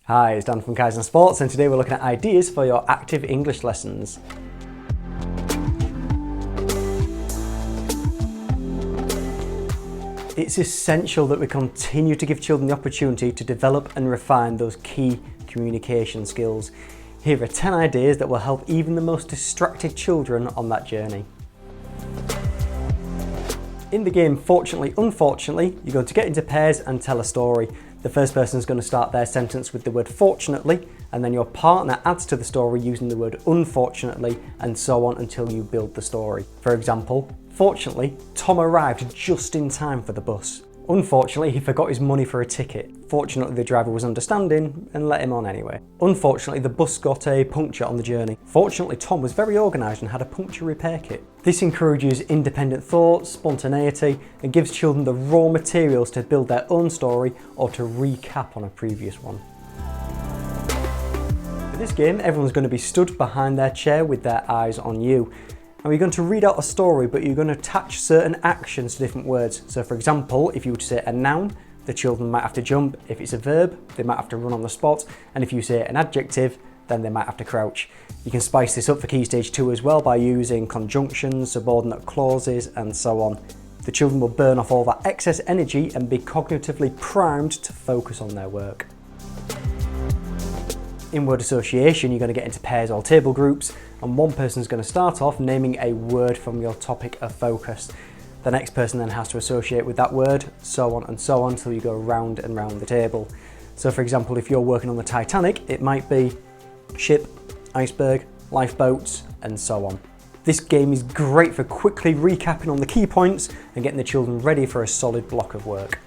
Hi, it's Dan from Kaizen Sports, and today we're looking at ideas for your active English lessons. It's essential that we continue to give children the opportunity to develop and refine those key communication skills. Here are 10 ideas that will help even the most distracted children on that journey. In the game Fortunately, Unfortunately, you're going to get into pairs and tell a story. The first person is going to start their sentence with the word fortunately, and then your partner adds to the story using the word unfortunately, and so on until you build the story. For example, fortunately, Tom arrived just in time for the bus. Unfortunately, he forgot his money for a ticket. Fortunately, the driver was understanding and let him on anyway. Unfortunately, the bus got a puncture on the journey. Fortunately, Tom was very organised and had a puncture repair kit. This encourages independent thought, spontaneity, and gives children the raw materials to build their own story or to recap on a previous one. For this game, everyone's going to be stood behind their chair with their eyes on you. Now you're going to read out a story, but you're going to attach certain actions to different words. So for example, if you were to say a noun, the children might have to jump. If it's a verb, they might have to run on the spot. And if you say an adjective, then they might have to crouch. You can spice this up for Key Stage 2 as well by using conjunctions, subordinate clauses, and so on. The children will burn off all that excess energy and be cognitively primed to focus on their work. In word association, you're going to get into pairs or table groups, and one person is going to start off naming a word from your topic of focus. The next person then has to associate with that word, so on until you go round and round the table. So for example, if you're working on the Titanic, it might be ship, iceberg, lifeboats, and so on. This game is great for quickly recapping on the key points and getting the children ready for a solid block of work.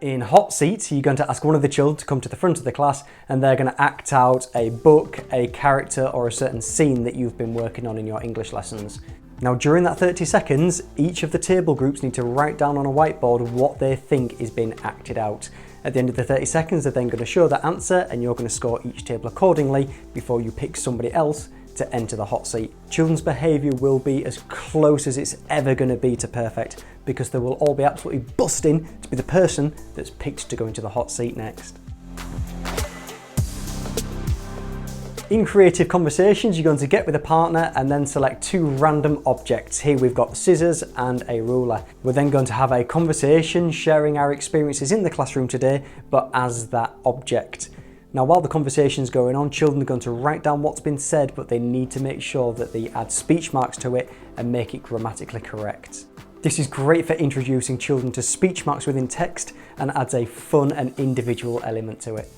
In hot seats, you're going to ask one of the children to come to the front of the class, and they're going to act out a book, a character, or a certain scene that you've been working on in your English lessons. Now during that 30 seconds, each of the table groups need to write down on a whiteboard what they think is being acted out. At the end of the 30 seconds, they're then going to show that answer, and you're going to score each table accordingly before you pick somebody else to enter the hot seat. Children's behaviour will be as close as it's ever going to be to perfect, because they will all be absolutely busting to be the person that's picked to go into the hot seat next. In creative conversations, you're going to get with a partner and then select two random objects. Here we've got scissors and a ruler. We're then going to have a conversation sharing our experiences in the classroom today, but as that object. Now while the conversation's going on, children are going to write down what's been said, but they need to make sure that they add speech marks to it and make it grammatically correct. This is great for introducing children to speech marks within text and adds a fun and individual element to it.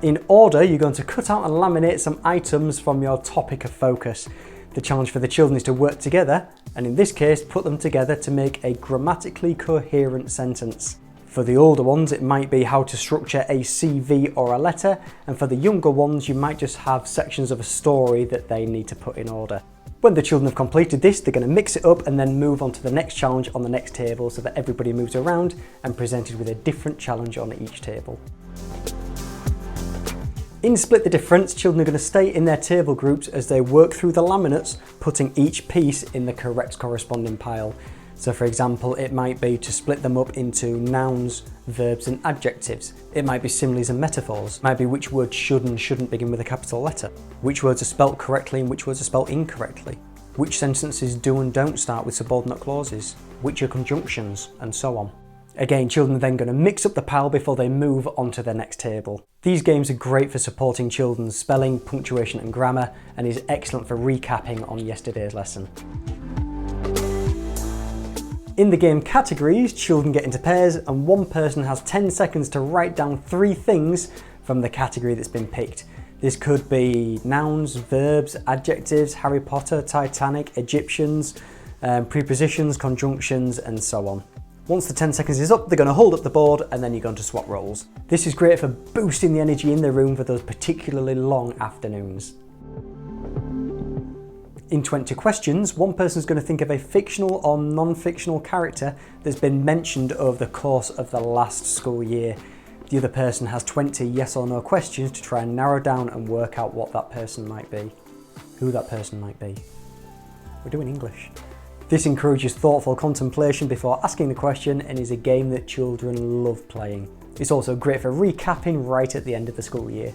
In order, you're going to cut out and laminate some items from your topic of focus. The challenge for the children is to work together, and in this case, put them together to make a grammatically coherent sentence. For the older ones, it might be how to structure a CV or a letter, and for the younger ones, you might just have sections of a story that they need to put in order. When the children have completed this, they're going to mix it up and then move on to the next challenge on the next table so that everybody moves around and presented with a different challenge on each table. In Split the Difference, children are going to stay in their table groups as they work through the laminates, putting each piece in the correct corresponding pile. So for example, it might be to split them up into nouns, verbs and adjectives. It might be similes and metaphors. It might be which words should and shouldn't begin with a capital letter. Which words are spelt correctly and which words are spelt incorrectly. Which sentences do and don't start with subordinate clauses. Which are conjunctions, and so on. Again, children are then going to mix up the pile before they move on to their next table. These games are great for supporting children's spelling, punctuation and grammar, and is excellent for recapping on yesterday's lesson. In the game categories, children get into pairs and one person has 10 seconds to write down 3 things from the category that's been picked. This could be nouns, verbs, adjectives, Harry Potter, Titanic, Egyptians, prepositions, conjunctions, and so on. Once the 10 seconds is up, they're going to hold up the board and then you're going to swap roles. This is great for boosting the energy in the room for those particularly long afternoons. In 20 questions, one person is going to think of a fictional or non-fictional character that's been mentioned over the course of the last school year. The other person has 20 yes or no questions to try and narrow down and work out what that person might be, who that person might be. We're doing English. This encourages thoughtful contemplation before asking the question and is a game that children love playing. It's also great for recapping right at the end of the school year.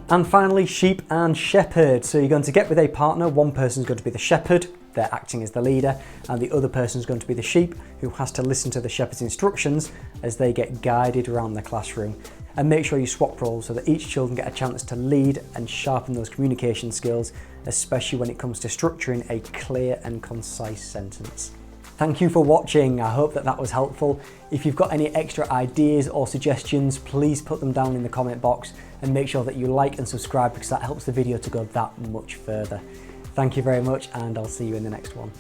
And finally, sheep and shepherd. So you're going to get with a partner, one person's going to be the shepherd, they're acting as the leader, and the other person's going to be the sheep, who has to listen to the shepherd's instructions as they get guided around the classroom. And make sure you swap roles so that each children get a chance to lead and sharpen those communication skills, especially when it comes to structuring a clear and concise sentence. Thank you for watching. I hope that was helpful. If you've got any extra ideas or suggestions, please put them down in the comment box and make sure that you like and subscribe because that helps the video to go that much further. Thank you very much, and I'll see you in the next one.